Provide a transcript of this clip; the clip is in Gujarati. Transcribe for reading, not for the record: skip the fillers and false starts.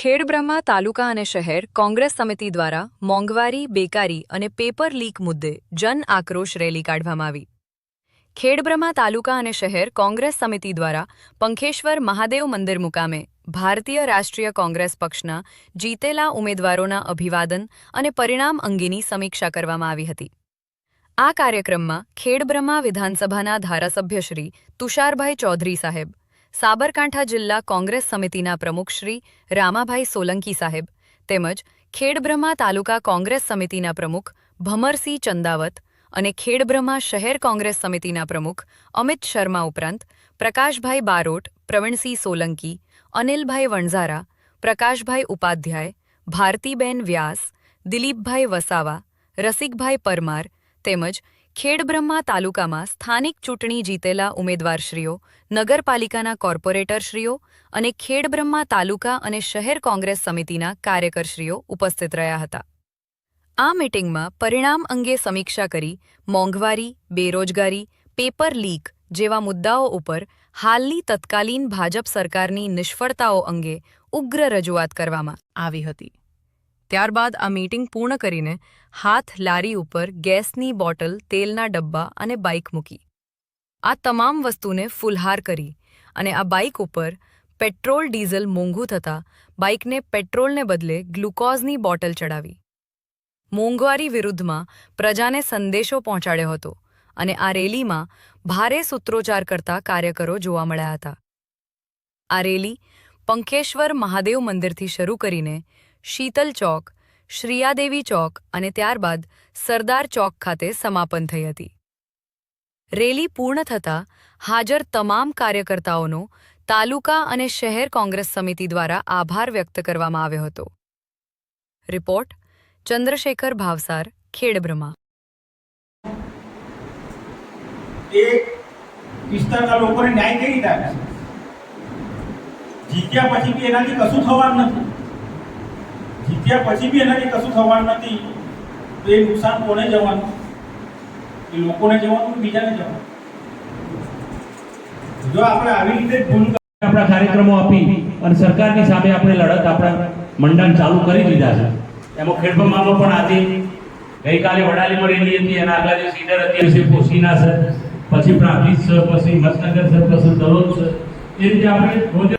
ખેડબ્રહ્મા તાલુકા અને શહેર કોંગ્રેસ સમિતિ દ્વારા મોંઘવારી, બેકારી અને પેપર લીક મુદ્દે જન આક્રોશ રેલી કાઢવામાં આવી. ખેડબ્રહ્મા તાલુકા અને શહેર કોંગ્રેસ સમિતિ દ્વારા પંખેશ્વર મહાદેવ મંદિર મુકામે ભારતીય રાષ્ટ્રીય કોંગ્રેસ પક્ષના જીતેલા ઉમેદવારોના અભિવાદન અને પરિણામ અંગેની સમીક્ષા કરવામાં આવી હતી. આ કાર્યક્રમમાં ખેડબ્રહ્મા વિધાનસભાના ધારાસભ્ય શ્રી તુષારભાઈ ચૌધરી સાહેબ, સાબરકાંઠા જિલ્લા કોંગ્રેસ સમિતિના પ્રમુખ શ્રી રામાભાઈ સોલંકી સાહેબ તેમજ ખેડબ્રહ્મા તાલુકા કોંગ્રેસ સમિતિના પ્રમુખ ભમરસિંહ ચંદાવત અને ખેડબ્રહ્મા શહેર કોંગ્રેસ સમિતિના પ્રમુખ અમિત શર્મા ઉપરાંત પ્રકાશભાઈ બારોટ, પ્રવીણસિંહ સોલંકી, અનિલભાઈ વણઝારા, પ્રકાશભાઈ ઉપાધ્યાય, ભારતીબેન વ્યાસ, દિલીપભાઈ વસાવા, રસિકભાઈ પરમાર તેમજ ખેડબ્રહ્મા તાલુકામાં સ્થાનિક ચૂંટણી જીતેલા ઉમેદવારશ્રીઓ, નગરપાલિકાના કોર્પોરેટરશ્રીઓ અને ખેડબ્રહ્મા તાલુકા અને શહેર કોંગ્રેસ સમિતિના કાર્યકરશ્રીઓ ઉપસ્થિત રહ્યા હતા. આ મીટિંગમાં પરિણામ અંગે સમીક્ષા કરી મોંઘવારી, બેરોજગારી, પેપર લીક જેવા મુદ્દાઓ ઉપર હાલની તત્કાલીન ભાજપ સરકારની નિષ્ફળતાઓ અંગે ઉગ્ર રજૂઆત કરવામાં આવી હતી. ત્યારબાદ આ મીટિંગ પૂર્ણ કરીને હાથ લારી ઉપર ગેસની બોટલ, તેલના ડબ્બા અને બાઇક મૂકી. આ તમામ વસ્તુને ફુલહાર કરી અને આ બાઇક ઉપર પેટ્રોલ ડીઝલ મોંઘું થતાં બાઇકને પેટ્રોલને બદલે ગ્લુકોઝની બોટલ ચડાવી. મોંઘવારી વિરુદ્ધમાં પ્રજાને સંદેશો પહોંચાડ્યો હતો અને આ રેલીમાં ભારે સૂત્રોચ્ચાર કરતા કાર્યકરો જોવા મળ્યા હતા. આ રેલી પંખેશ્વર મહાદેવ મંદિરથી શરૂ કરીને શીતલ ચોક, શ્રીયાદેવી ચોક અને ત્યારબાદ સરદાર ચોક ખાતે સમાપન થઈ હતી. રેલી પૂર્ણ થતાં હાજર તમામ કાર્યકર્તાઓનો તાલુકા અને શહેર કોંગ્રેસ સમિતિ દ્વારા આભાર વ્યક્ત કરવામાં આવ્યો હતો. રિપોર્ટ ચંદ્રશેખર ભાવસાર, ખેડબ્રહ્મા. વિસ્તારના લોકોને ન્યાય કેવી રીતે આપે? જીત્યા પછી બી એનાથી કશું થવાનું નથી. જીત્યા પછી બી એનાથી કશું થવાનું નથી તો એ નુકસાન કોને જવાનું? એ લોકોને જવાનું, બીજાને જવાનું. જો આપણે આવી રીતે ભૂલ આપણા કાર્યક્રમો આપી અને સરકારની સામે આપણે લડત આપણા મંડળ ચાલુ કરી દીધા છે. એમાં ખેડબ્રહ્મામાં પણ આજે ગઈકાલે વડાલી મળેલી હતી, એના આગળ જે સીડર હતી પોશીના સર, પછી પ્રાંતિજ સર, પછી મતનગર સર, પછી દલોદ સર, એ રીતે આપણે